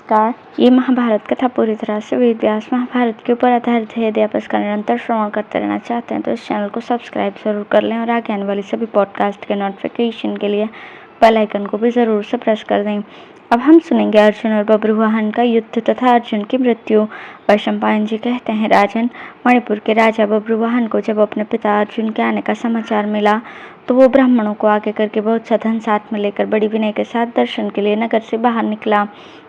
नमस्कार। ये महाभारत कथा पूरी तरह से वेद व्यास महाभारत के ऊपर आधारित है। यदि आप इसका निरंतर श्रवण करते रहना चाहते हैं तो इस चैनल को सब्सक्राइब जरूर कर लें और आगे आने वाली सभी पॉडकास्ट के नोटिफिकेशन के लिए बेल आइकन को भी ज़रूर से प्रेस कर दें। अब हम सुनेंगे अर्जुन और बब्रुवाहन का युद्ध तथा अर्जुन की मृत्यु। वैशंपायन जी कहते हैं, राजन, मणिपुर के राजा बब्रुवाहन को जब अपने पिता अर्जुन के आने का समाचार मिला तो वो ब्राह्मणों को आगे करके बहुत सा धन साथ में लेकर बड़ी विनय के साथ दर्शन के लिए नगर से बाहर निकला।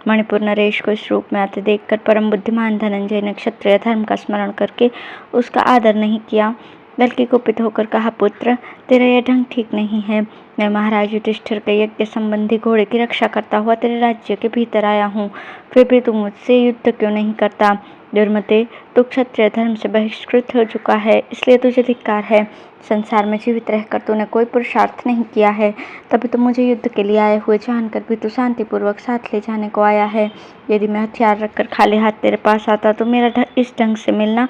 मणिपुर नरेश को इस रूप में आते देखकर परम बुद्धिमान धनंजय ने क्षत्रिय धर्म का स्मरण करके उसका आदर नहीं किया, बल्कि कुपित होकर कहा, पुत्र, तेरा यह ढंग ठीक नहीं है। मैं महाराज युधिष्ठिर के यज्ञ संबंधी घोड़े की रक्षा करता हुआ तेरे राज्य के भीतर आया हूँ, फिर भी तू मुझसे युद्ध क्यों नहीं करता? दुर्मते, तू क्षत्रिय धर्म से बहिष्कृत हो चुका है, इसलिए तुझे धिक्कार है। संसार में जीवित रहकर तूने कोई पुरुषार्थ नहीं किया है, तभी तो मुझे युद्ध के लिए आए हुए जानकर भी तू शांतिपूर्वक साथ ले जाने को आया है। यदि मैं हथियार रखकर खाली हाथ तेरे पास आता तो मेरा इस ढंग से मिलना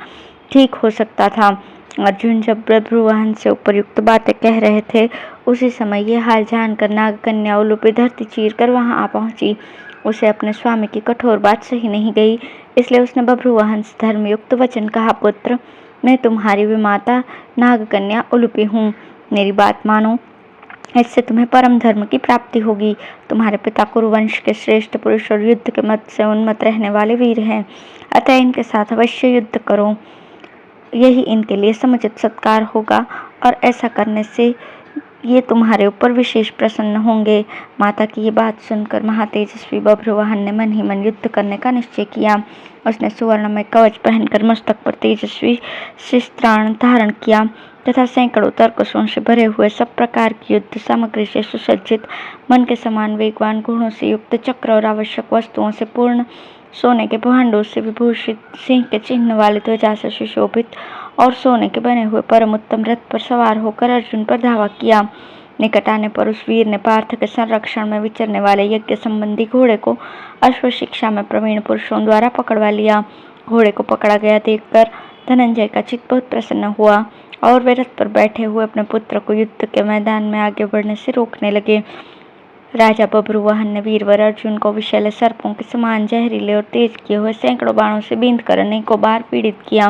ठीक हो सकता था। अर्जुन जब बब्रुवाहन से उपयुक्त बातें कह रहे थे, उसी समय ये हाल जानकर नागकन्या उलूपी धरती चीर कर वहां आ पहुंची। उसे अपने स्वामी की कठोर बात सही नहीं गई, इसलिए उसने बब्रुवाहन से धर्मयुक्त वचन कहा, पुत्र, मैं तुम्हारी विमाता नागकन्या उलूपी हूँ, मेरी बात मानो, इससे तुम्हें परम धर्म की प्राप्ति होगी। तुम्हारे पिता कुरुवंश के श्रेष्ठ पुरुष और युद्ध के मत से उन्मत्त रहने वाले वीर हैं, अतः इनके साथ अवश्य युद्ध करो, यही इनके लिए समुचित सत्कार होगा और ऐसा करने से ये तुम्हारे ऊपर विशेष प्रसन्न होंगे। माता की ये बात सुनकर महातेजस्वी बब्रुवाहन ने मन ही मन युद्ध करने का निश्चय किया। उसने सुवर्णमय कवच पहनकर मस्तक पर तेजस्वी शिस्त्राण धारण किया तथा सैकड़ों तर्कसों से भरे हुए सब प्रकार की युद्ध सामग्री से सुसज्जित, मन के समान वेगवान घोड़ों से युक्त, चक्र और आवश्यक वस्तुओं से पूर्ण, सोने के भांडों से विभूषित, सिंह के चिन्ह वाले ध्वजा से सुशोभित और सोने के बने हुए परम उत्तम रथ पर सवार होकर अर्जुन पर धावा किया। निकट आने पर उस वीर ने पार्थ के संरक्षण में विचरने वाले यज्ञ संबंधी घोड़े को अश्व शिक्षा में प्रवीण पुरुषों द्वारा पकड़वा लिया। घोड़े को पकड़ा गया देखकर धनंजय का चित्त बहुत प्रसन्न हुआ और वे रथ पर बैठे हुए अपने पुत्र को युद्ध के मैदान में आगे बढ़ने से रोकने लगे। राजा बब्रुवाहन ने वीरवर अर्जुन को विषैले सर्पों के समान जहरीले और तेज किए हुए सैकड़ों बाणों से बींध कर अनेकों बार पीड़ित किया।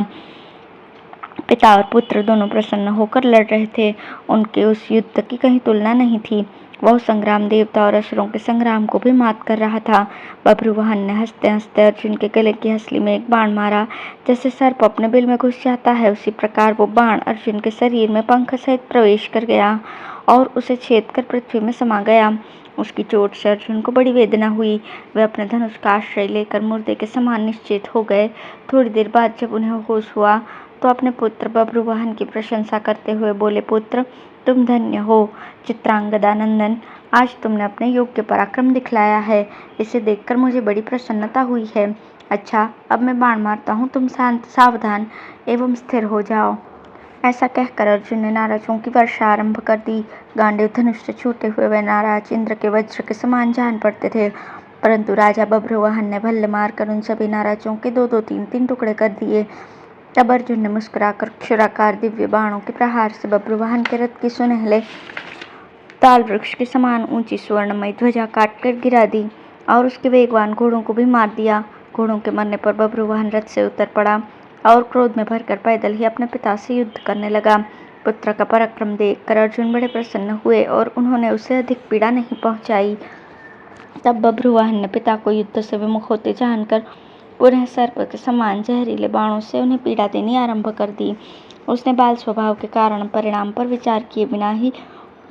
पिता और पुत्र दोनों प्रसन्न होकर लड़ रहे थे। उनके उस युद्ध की कहीं तुलना नहीं थी। वह संग्राम देवता और असुरों के संग्राम को भी मात कर रहा था। बब्रुवाहन ने हंसते हंसते अर्जुन के गले की हंसली में एक बाण मारा। जैसे सर्प अपने बिल में घुस जाता है, उसी प्रकार वो बाण अर्जुन के शरीर में पंख सहित प्रवेश कर गया और उसे छेद कर पृथ्वी में समा गया। उसकी चोट से अर्जुन को बड़ी वेदना हुई। वे अपने धनुष का आश्रय लेकर मुर्दे के समान निश्चेत हो गए। थोड़ी देर बाद जब उन्हें होश हुआ तो अपने पुत्र बब्रुवाहन की प्रशंसा करते हुए बोले, पुत्र, तुम धन्य हो। चित्रांगदा नंदन, आज तुमने अपने योग्य पराक्रम दिखलाया है, इसे देखकर मुझे बड़ी प्रसन्नता हुई है। अच्छा, अब मैं बाण मारता हूँ, तुम शांत, सावधान एवं स्थिर हो जाओ। ऐसा कहकर अर्जुन ने नाराजों की वर्षा आरंभ कर दी। गांडीव धनुष से छूटे हुए वे नाराज इंद्र के वज्र के समान जान पड़ते थे, परंतु राजा बब्रुवाहन ने भल्ले मारकर उन सभी नाराजों के दो दो तीन तीन टुकड़े कर दिए। तब अर्जुन ने मुस्कुराकर क्षुराकार दिव्य बाणों के प्रहार से बब्रुवाहन के रथ की सुनहले ताल वृक्ष के समान ऊंची सुवर्णमयी ध्वजा काटकर गिरा दी और उसके वेगवान घोड़ों को भी मार दिया। घोड़ों के मरने पर बब्रुवाहन रथ से उतर पड़ा और क्रोध में भरकर पैदल ही अपने पिता से युद्ध करने लगा। पुत्र का पराक्रम देखकर अर्जुन बड़े प्रसन्न हुए और उन्होंने उसे अधिक पीड़ा नहीं पहुंचाई। तब बब्रुवाहन ने पिता को युद्ध से विमुख होते जानकर पुनः सर्प के समान जहरीले बाणों से उन्हें पीड़ा देनी आरंभ कर दी। उसने बाल स्वभाव के कारण परिणाम पर विचार किए बिना ही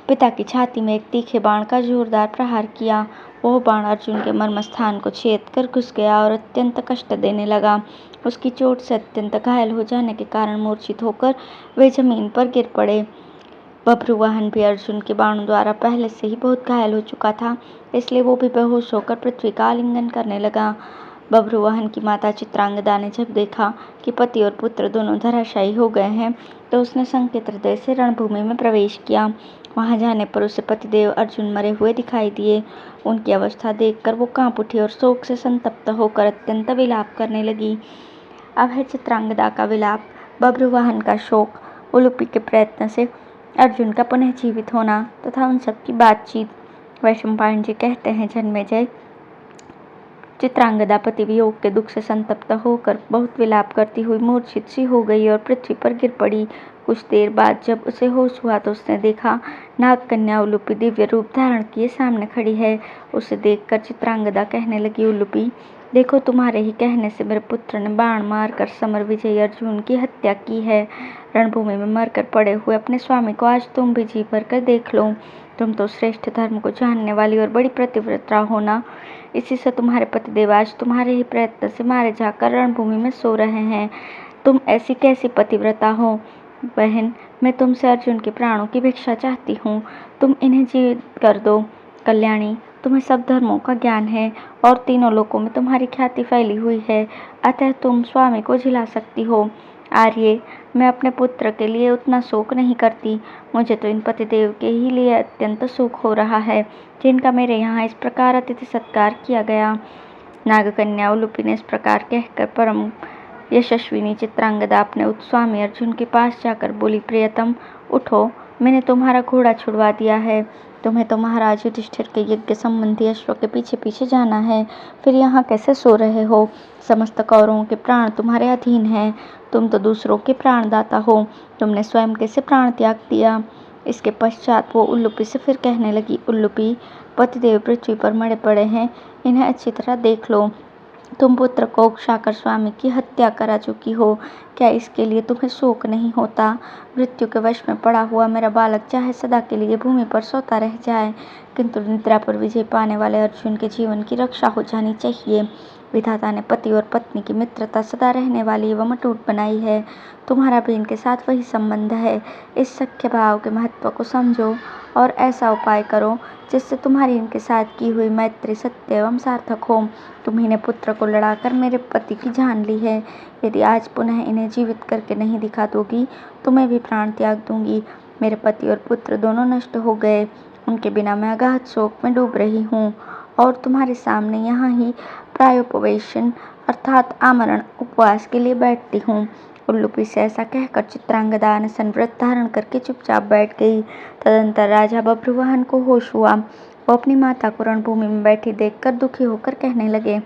पिता की छाती में एक तीखे बाण का जोरदार प्रहार किया। वह बाण अर्जुन के मर्म स्थान को छेद कर घुस गया और अत्यंत कष्ट देने लगा। उसकी चोट से अत्यंत घायल हो जाने के कारण मूर्छित होकर वे जमीन पर गिर पड़े। बब्रुवाहन भी अर्जुन के बाणों द्वारा पहले से ही बहुत घायल हो चुका था, इसलिए वो भी बेहोश होकर पृथ्वी का आलिंगन करने लगा। बब्रुवाहन की माता चित्रांगदा ने जब देखा कि पति और पुत्र दोनों धराशायी हो गए हैं, तो उसने संकित हृदय से रणभूमि में प्रवेश किया। वहां जाने पर उसे पतिदेव अर्जुन मरे हुए दिखाई दिए। उनकी अवस्था देखकर वो कांप उठी और शोक से संतप्त होकर अत्यंत विलाप करने लगी। अब है चित्रांगदा का विलाप, बब्रुवाहन का शोक, उलूपी के प्रयत्न से अर्जुन का पुनः जीवित होना तथा उन सबकी बातचीत। वैशंपायन जी कहते हैं, जन्मेजय, चित्रांगदा पति वियोग के दुख से संतप्त होकर बहुत विलाप करती हुई मूर्छित सी हो गई और पृथ्वी पर गिर पड़ी। कुछ देर बाद जब उसे होश हुआ तो उसने देखा नागकन्या उलूपी दिव्य रूप धारण किए सामने खड़ी है। उसे देखकर चित्रांगदा कहने लगी, उलूपी देखो, तुम्हारे ही कहने से मेरे पुत्र ने बाण मारकर समर विजयी अर्जुन की हत्या की है। रणभूमि में मरकर पड़े हुए अपने स्वामी को आज तुम भी जी भर कर देख लो। तुम तो श्रेष्ठ धर्म को जानने वाली और बड़ी पतिव्रता हो ना। इसी से तुम्हारे पतिदेव आज तुम्हारे ही प्रयत्न से मारे जाकर रणभूमि में सो रहे हैं। तुम ऐसी कैसी पतिव्रता हो बहन, मैं तुमसे अर्जुन के प्राणों की भिक्षा चाहती हूँ, तुम इन्हें जीवित कर दो। कल्याणी, तुम्हें सब धर्मों का ज्ञान है और तीनों लोकों में तुम्हारी ख्याति फैली हुई है, अतः तुम स्वामी को झिला सकती हो। आर्ये, मैं अपने पुत्र के लिए उतना शोक नहीं करती, मुझे तो इन पतिदेव के ही लिए अत्यंत शोक हो रहा है जिनका मेरे यहाँ इस प्रकार अतिथि सत्कार किया गया। नागकन्या उलूपी ने इस प्रकार कहकर परम यशस्विनी चित्रांगदा अपने स्वामी अर्जुन के पास जाकर बोली, प्रियतम उठो, मैंने तुम्हारा घोड़ा छुड़वा दिया है। तुम्हें तो महाराज युधिष्ठिर के यज्ञ संबंधी अश्व के पीछे पीछे जाना है, फिर यहाँ कैसे सो रहे हो? समस्त कौरवों के प्राण तुम्हारे अधीन हैं, तुम तो दूसरों के प्राणदाता हो, तुमने स्वयं कैसे प्राण त्याग दिया? इसके पश्चात वो उल्लूपी से फिर कहने लगी, उल्लूपी, पतिदेव पृथ्वी पर मरे पड़े हैं, इन्हें अच्छी तरह देख लो। तुम पुत्र को उकसाकर स्वामी की हत्या करा चुकी हो, क्या इसके लिए तुम्हें शोक नहीं होता? मृत्यु के वश में पड़ा हुआ मेरा बालक चाहे सदा के लिए भूमि पर सोता रह जाए, किंतु निद्रा पर विजय पाने वाले अर्जुन के जीवन की रक्षा हो जानी चाहिए। विधाता ने पति और पत्नी की मित्रता सदा रहने वाली एवं अटूट बनाई है। तुम्हारा भी इनके साथ वही संबंध है। इस सख्य भाव के महत्व को समझो और ऐसा उपाय करो जिससे तुम्हारी इनके साथ की हुई मैत्री सत्य एवं सार्थक हो। तुम्ही ने पुत्र को लड़ाकर मेरे पति की जान ली है, यदि आज पुनः इन्हें जीवित करके नहीं दिखा दोगी तो मैं भी प्राण त्याग दूंगी। मेरे पति और पुत्र दोनों नष्ट हो गए, उनके बिना मैं अगाध शोक में डूब रही हूँ और तुम्हारे सामने यहाँ ही प्रायोपवेशन अर्थात आमरण उपवास के लिए बैठती हूँ। उल्लूपी से ऐसा कहकर चित्रांगदा अनशन व्रत धारण करके चुपचाप बैठ गई। तदंतर राजा बभ्रुवाहन को होश हुआ। वो अपनी माता को रणभूमि में बैठी देखकर दुखी होकर कहने लगे,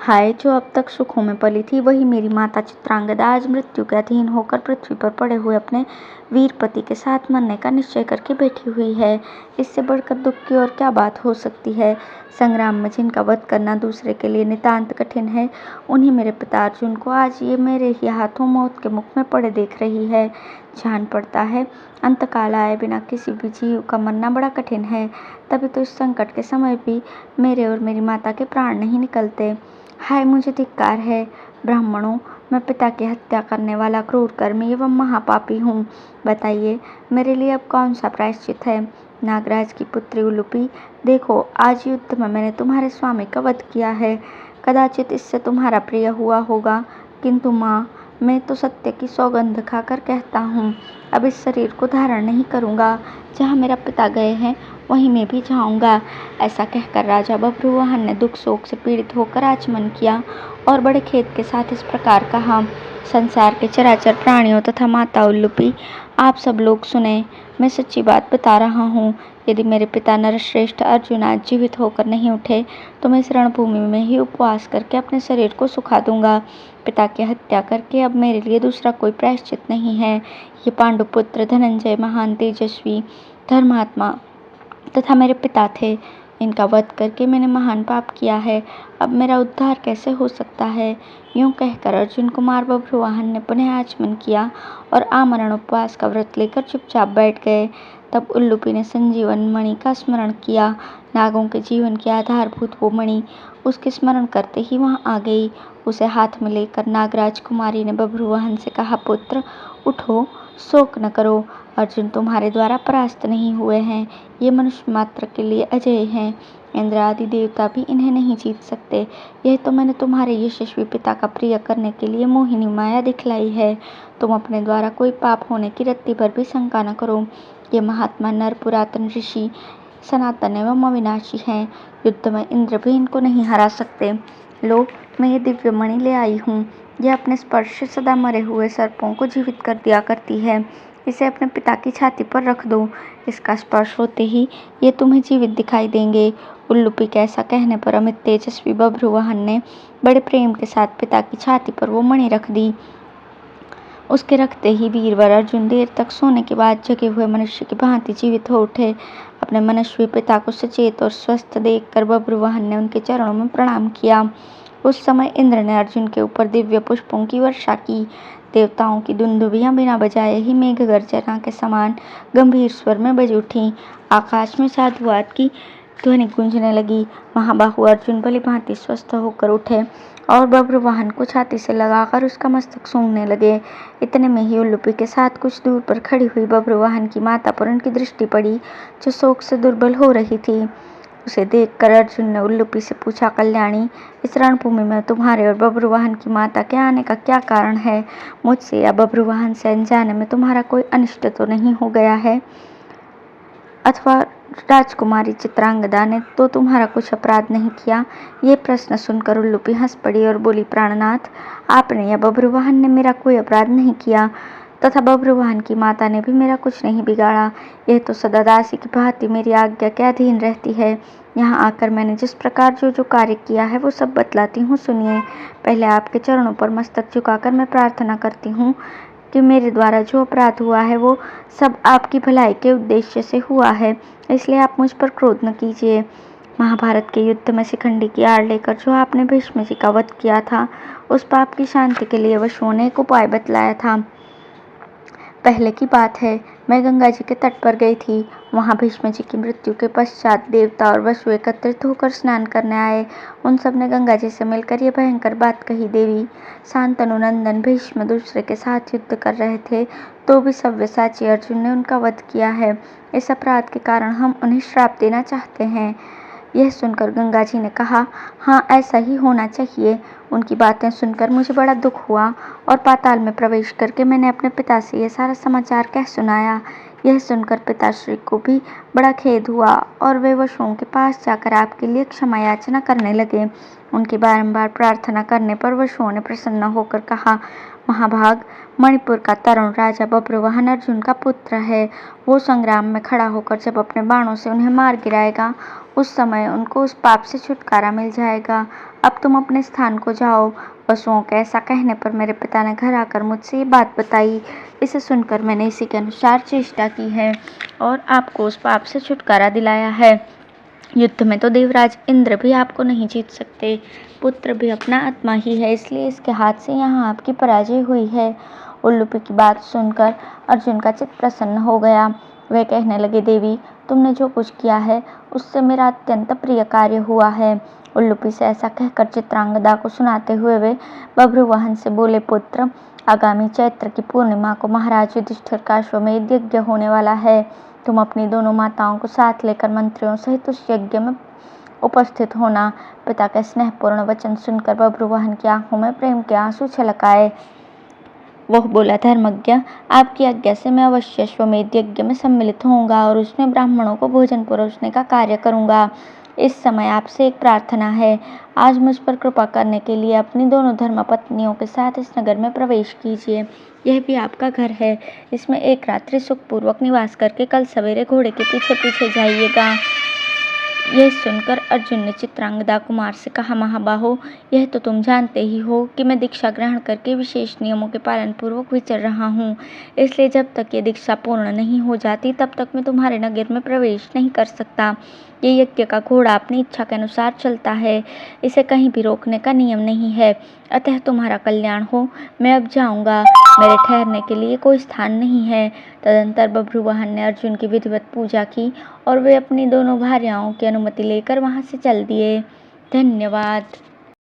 हाय, जो अब तक सुखों में पली थी वही मेरी माता चित्रांगदा आज मृत्यु के अधीन होकर पृथ्वी पर पड़े हुए अपने वीर पति के साथ मरने का निश्चय करके बैठी हुई है। इससे बढ़कर दुख की और क्या बात हो सकती है? संग्राम में जिनका वध करना दूसरे के लिए नितांत कठिन है, उन्हीं मेरे पिता अर्जुन को आज ये मेरे ही हाथों मौत के मुख में पड़े देख रही है। जान पड़ता है अंतकाल आए बिना किसी भी जीव का मरना बड़ा कठिन है, तभी तो इस संकट के समय भी मेरे और मेरी माता के प्राण नहीं निकलते। हाय, मुझे धिक्कार है ब्राह्मणों, मैं पिता की हत्या करने वाला क्रूर कर्मी एवं महापापी हूँ। बताइए, मेरे लिए अब कौन सा प्रायश्चित है? नागराज की पुत्री उलूपी, देखो, आज युद्ध में मैंने तुम्हारे स्वामी का वध किया है, कदाचित इससे तुम्हारा प्रिय हुआ होगा, किंतु माँ, मैं तो सत्य की सौगंध खाकर कहता हूँ, अब इस शरीर को धारण नहीं करूँगा। जहाँ मेरा पिता गए हैं वहीं मैं भी जाऊँगा। ऐसा कहकर राजा बभ्रुवाहन ने दुख शोक से पीड़ित होकर आचमन किया और बड़े खेद के साथ इस प्रकार कहा, संसार के चराचर प्राणियों तथा माता उल्लूपी, आप सब लोग सुने, मैं सच्ची बात बता रहा हूँ। यदि मेरे पिता नरश्रेष्ठ अर्जुन आज जीवित होकर नहीं उठे तो मैं इस रणभूमि में ही उपवास करके अपने शरीर को सुखा दूंगा। पिता की हत्या करके अब मेरे लिए दूसरा कोई प्रायश्चित नहीं है। ये पांडुपुत्र धनंजय महान तेजस्वी धर्मात्मा तथा मेरे पिता थे, इनका वध करके मैंने महान पाप किया है, अब मेरा उद्धार कैसे हो सकता है? यूं कहकर अर्जुन कुमार बभ्रुवाहन ने पुनः आचमन किया और आमरण उपवास का व्रत लेकर चुपचाप बैठ गए। तब उल्लूपी ने संजीवन मणि का स्मरण किया। नागों के जीवन की आधारभूत वो मणि उसके स्मरण करते ही वहां आ गई। उसे हाथ में लेकर नागराज कुमारी ने बभ्रुवाहन से कहा, पुत्र उठो, शोक न करो, अर्जुन तुम्हारे द्वारा परास्त नहीं हुए हैं, ये मनुष्य मात्र के लिए अजय हैं, इंद्र आदि देवता भी इन्हें नहीं जीत सकते। यह तो मैंने तुम्हारे यशस्वी पिता का प्रिय करने के लिए मोहिनी माया दिखलाई है। तुम अपने द्वारा कोई पाप होने की रत्ती भर भी शंका न करो। ये महात्मा नर पुरातन ऋषि सनातन एवं अविनाशी हैं, युद्ध में इंद्र भी इनको नहीं हरा सकते। लो, मैं ये दिव्य मणि ले आई हूँ, यह अपने स्पर्श से सदा मरे हुए सर्पों को जीवित कर दिया करती है। इसे अपने पिता की छाती पर रख दो। इसका स्पर्श होते ही ये तुम्हें जीवित दिखाई देंगे। उल्लूपी के ऐसा कहने पर अमित तेजस्वी बभ्रुवाहन ने बड़े प्रेम के साथ पिता की छाती पर वो मणि रख दी। उसके रखते ही वीरवर अर्जुन देर तक सोने के बाद जगे हुए मनुष्य की भांति जीवित हो उठे। अपने मनस्वी पिता को सचेत और स्वस्थ देखकर बभ्रुवाहन ने उनके चरणों में प्रणाम किया। उस समय इंद्र ने अर्जुन के ऊपर दिव्य पुष्पों की वर्षा की। देवताओं की दुंदुभियां बिना बजाए ही मेघ गर्जना के समान गंभीर स्वर में बज उठी। आकाश में साधुवाद की ध्वनि गूंजने लगी। महाबाहु अर्जुन भली भांति स्वस्थ होकर उठे और बभ्रुवाहन को छाती से लगाकर उसका मस्तक सूंघने लगे। इतने में ही उल्लूपी के साथ कुछ दूर पर खड़ी हुई बभ्रुवाहन की माता पर उनकी दृष्टि पड़ी, जो शोक से दुर्बल हो रही थी। उसे देखकर अर्जुन ने उल्लूपी से पूछा, कल्याणी, इस रणभूमि में तुम्हारे और बभ्रुवाहन की माता के आने का क्या कारण है? मुझसे या बभ्रुवाहन से अनजाने में तुम्हारा कोई अनिष्ट तो नहीं हो गया है? अथवा राजकुमारी चित्रांगदा ने तो तुम्हारा कुछ अपराध नहीं किया? ये प्रश्न सुनकर उल्लूपी हंस पड़ी और बोली, प्राणनाथ, आपने या बभ्रुवाहन ने मेरा कोई अपराध नहीं किया तथा बभ्रुवाहन की माता ने भी मेरा कुछ नहीं बिगाड़ा। यह तो सदा दासी की भांति मेरी आज्ञा के अधीन रहती है। यहाँ आकर मैंने जिस प्रकार जो जो कार्य किया है वो सब बतलाती हूँ, सुनिए। पहले आपके चरणों पर मस्तक झुकाकर मैं प्रार्थना करती हूँ कि मेरे द्वारा जो अपराध हुआ है वो सब आपकी भलाई के उद्देश्य से हुआ है, इसलिए आप मुझ पर क्रोध न कीजिए। महाभारत के युद्ध में शिखंडी की आड़ लेकर जो आपने भीष्म जी का वध किया था, उस पाप की शांति के लिए वसुओं ने एक उपाय बतलाया था। पहले की बात है, मैं गंगा जी के तट पर गई थी। वहाँ भीष्म जी की मृत्यु के पश्चात देवता और वसु एकत्रित होकर स्नान करने आए। उन सब ने गंगा जी से मिलकर ये भयंकर बात कही, देवी, शांतनु नंदन भीष्म दूसरे के साथ युद्ध कर रहे थे तो भी सव्यसाची अर्जुन ने उनका वध किया है। इस अपराध के कारण हम उन्हें श्राप देना चाहते हैं। यह सुनकर गंगा जी ने कहा, हाँ, ऐसा ही होना चाहिए। उनकी बातें सुनकर मुझे बड़ा दुख हुआ और पाताल में प्रवेश करके मैंने अपने पिता से यह सारा समाचार कह सुनाया। यह सुनकर पिताश्री को भी बड़ा खेद हुआ और वे वसुओं के पास जाकर आपके लिए क्षमा याचना करने लगे। उनकी बारंबार प्रार्थना करने पर वसुओं ने प्रसन्न होकर कहा, महाभाग, मणिपुर का तरुण राजा बभ्रुवाहन अर्जुन का पुत्र है। वो संग्राम में खड़ा होकर जब अपने बाणों से उन्हें मार गिराएगा, उस समय उनको उस पाप से छुटकारा मिल जाएगा। अब तुम अपने स्थान को जाओ। वसुओं के ऐसा कहने पर मेरे पिता ने घर आकर मुझसे ये बात बताई। इसे सुनकर मैंने इसी के अनुसार चेष्टा की है और आपको उस पाप से छुटकारा दिलाया है। युद्ध में तो देवराज इंद्र भी आपको नहीं जीत सकते। पुत्र भी अपना आत्मा ही है, इसलिए इसके हाथ से यहाँ आपकी पराजय हुई है। उल्लूपी की बात सुनकर अर्जुन का चित्त प्रसन्न हो गया। वे कहने लगे, देवी, तुमने जो कुछ किया है उससे मेरा अत्यंत प्रिय कार्य हुआ है। उल्लूपी से ऐसा कहकर चित्रांगदा को सुनाते हुए वे बभ्रुवाहन से बोले, पुत्र, आगामी चैत्र की पूर्णिमा को महाराज युधिष्ठिर का अश्वमेध यज्ञ होने वाला है। तुम अपनी दोनों माताओं को साथ लेकर मंत्रियों सहित उस यज्ञ में उपस्थित होना। पिता के स्नेहपूर्ण वचन सुनकर बभ्रुवाहन की आंखों में प्रेम के आंसू छलक आए। वह बोला, धर्मज्ञ, आपकी आज्ञा से मैं अवश्य अश्वमेध यज्ञ में सम्मिलित होऊंगा और उसमें ब्राह्मणों को भोजन परोसने का कार्य करूंगा। इस समय आपसे एक प्रार्थना है। आज मुझ पर कृपा करने के लिए अपनी दोनों धर्मपत्नियों के साथ इस नगर में प्रवेश कीजिए। यह भी आपका घर है। इसमें एक रात्रि सुखपूर्वक निवास करके कल सवेरे घोड़े के पीछे पीछे जाइएगा। यह सुनकर अर्जुन ने चित्रांगदा कुमार से कहा, महाबाहो, यह तो तुम जानते ही हो कि मैं दीक्षा ग्रहण करके विशेष नियमों के पालन पूर्वक विचर रहा हूँ, इसलिए जब तक ये दीक्षा पूर्ण नहीं हो जाती तब तक मैं तुम्हारे नगर में प्रवेश नहीं कर सकता। ये यज्ञ का घोड़ा अपनी इच्छा के अनुसार चलता है, इसे कहीं भी रोकने का नियम नहीं है। अतः तुम्हारा कल्याण हो, मैं अब जाऊंगा। मेरे ठहरने के लिए कोई स्थान नहीं है। तदंतर बभ्रुवाहन ने अर्जुन की विधिवत पूजा की और वे अपनी दोनों भार्याओं की अनुमति लेकर वहां से चल दिए। धन्यवाद।